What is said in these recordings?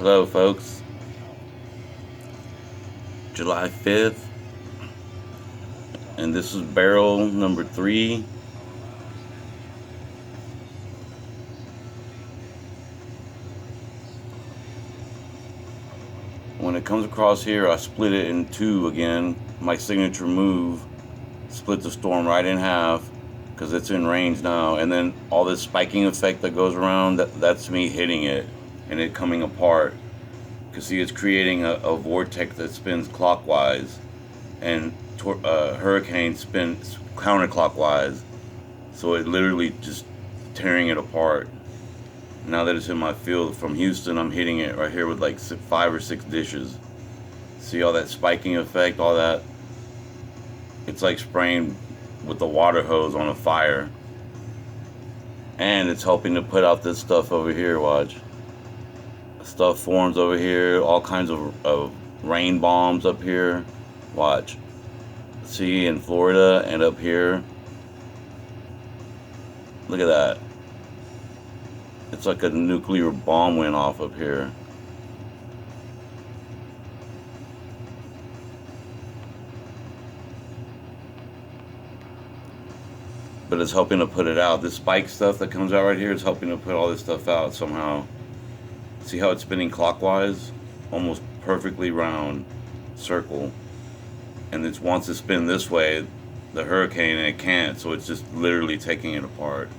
Hello, folks. July 5th, and this is barrel number 3. When it comes across here, I split it in two again. My signature move, split the storm right in half because it's in range now. And then all this spiking effect that goes around, that's me hitting it and it coming apart. Because see, it's creating a vortex that spins clockwise, and hurricane spins counterclockwise. So it literally just tearing it apart. Now that it's in my field from Houston, I'm hitting it right here with like 5 or 6 dishes. See all that spiking effect, all that? It's like spraying with the water hose on a fire. And it's helping to put out this stuff over here, watch. Stuff forms over here, all kinds of rain bombs up here. Watch. See, in Florida and up here. Look at that. It's like a nuclear bomb went off up here. But it's helping to put it out. This spike stuff that comes out right here is helping to put all this stuff out somehow. See how it's spinning clockwise? Almost perfectly round circle. And it wants to spin this way, the hurricane, and it can't, so it's just literally taking it apart.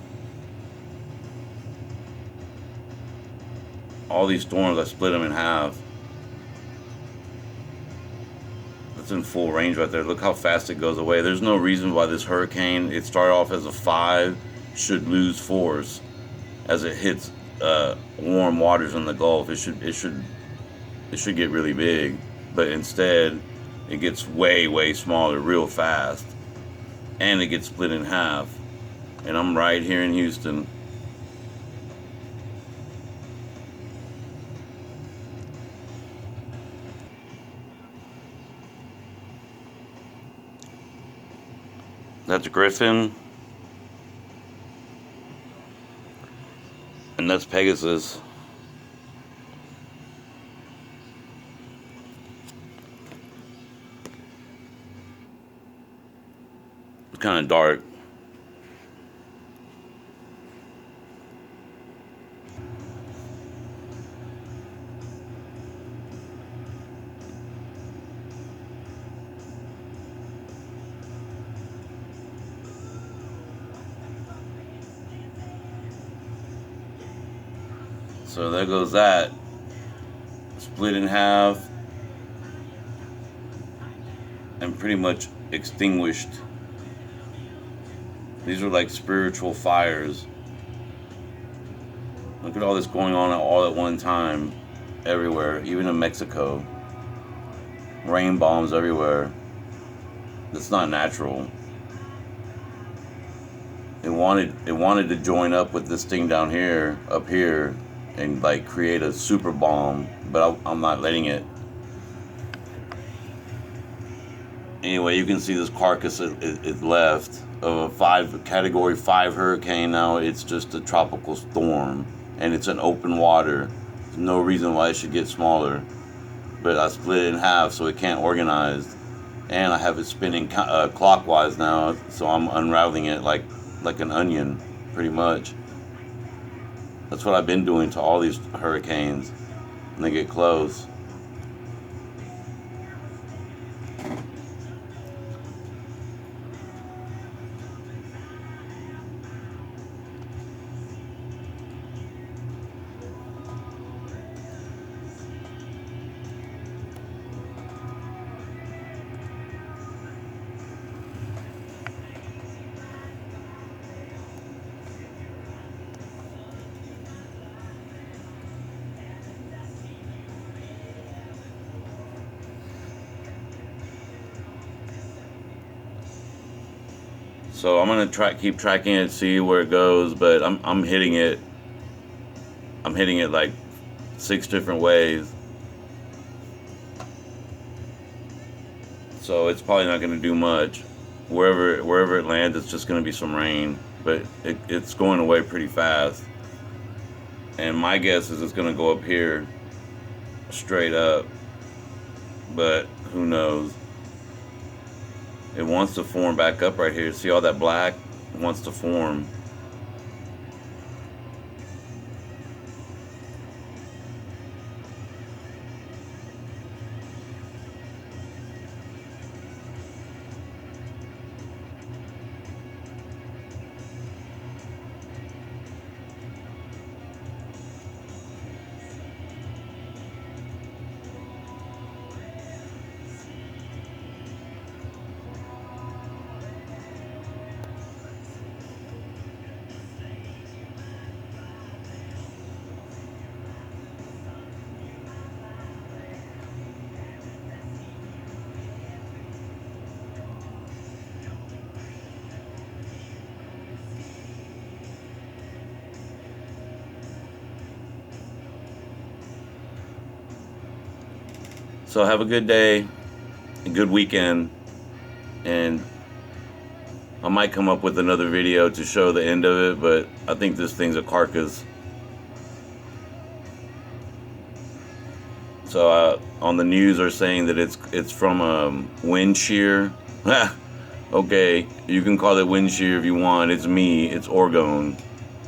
All these storms, I split them in half. That's in full range right there. Look how fast it goes away. There's no reason why this hurricane, it started off as a 5, should lose force as it hits warm waters in the Gulf. It should get really big, but instead it gets way smaller real fast, and it gets split in half. And I'm right here in Houston. That's Griffin, and that's Pegasus. It's kind of dark. So there goes that. Split in half and pretty much extinguished. These are like spiritual fires. Look at all this going on all at one time, everywhere, even in Mexico. Rain bombs everywhere. It's not natural. It wanted to join up with this thing down here, up here, and like create a super bomb, but I'm not letting it. Anyway, you can see this carcass it left of a category 5 hurricane. Now it's just a tropical storm, and it's an open water. There's no reason why it should get smaller, but I split it in half so it can't organize, and I have it spinning clockwise now, so I'm unraveling it like an onion, pretty much. That's what I've been doing to all these hurricanes when they get close. So I'm gonna keep tracking it, see where it goes, but I'm hitting it. I'm hitting it like 6 different ways. So it's probably not gonna do much. Wherever it lands, it's just gonna be some rain, but it's going away pretty fast. And my guess is it's gonna go up here straight up, but who knows? It wants to form back up right here. See all that black? It wants to form. So have a good day, a good weekend, and I might come up with another video to show the end of it, but I think this thing's a carcass. So on the news are saying that it's from wind shear. Okay, you can call it wind shear if you want. It's me. It's Orgone,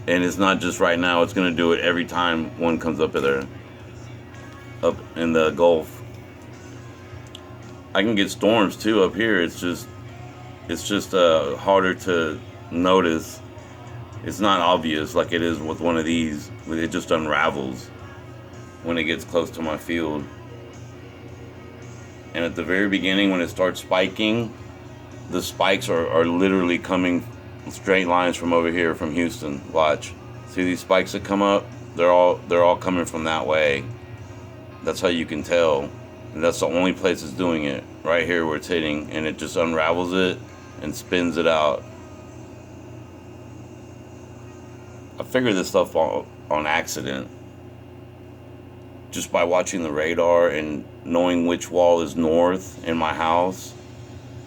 and it's not just right now. It's gonna do it every time one comes up there, up in the Gulf. I can get storms too up here. It's just harder to notice. It's not obvious like it is with one of these. It just unravels when it gets close to my field. And at the very beginning, when it starts spiking, the spikes are literally coming straight lines from over here from Houston. Watch, see these spikes that come up? They're all coming from that way. That's how you can tell. And that's the only place it's doing it, right here where it's hitting, and it just unravels it and spins it out. I figured this stuff on accident, just by watching the radar and knowing which wall is north in my house.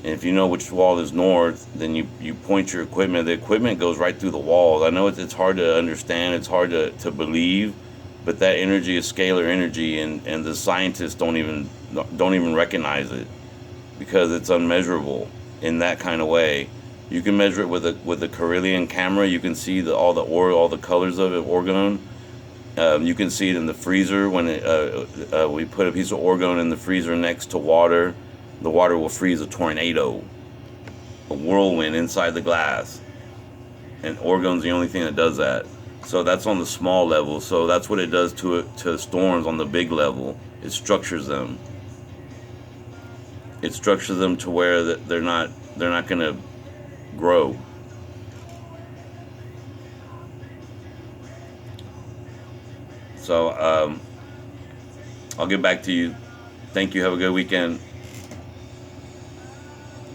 And if you know which wall is north, then you point your equipment. The equipment goes right through the walls. I know it's hard to understand, it's hard to believe, but that energy is scalar energy, and the scientists don't even recognize it because it's unmeasurable in that kind of way. You can measure it with a Carillion camera. You can see all the colors of it, Orgone. You can see it in the freezer when we put a piece of Orgone in the freezer next to water. The water will freeze a tornado, a whirlwind inside the glass, and Orgone's the only thing that does that. So that's on the small level. So that's what it does to storms on the big level. It structures them. It structures them to where that they're not going to grow. So I'll get back to you. Thank you. Have a good weekend.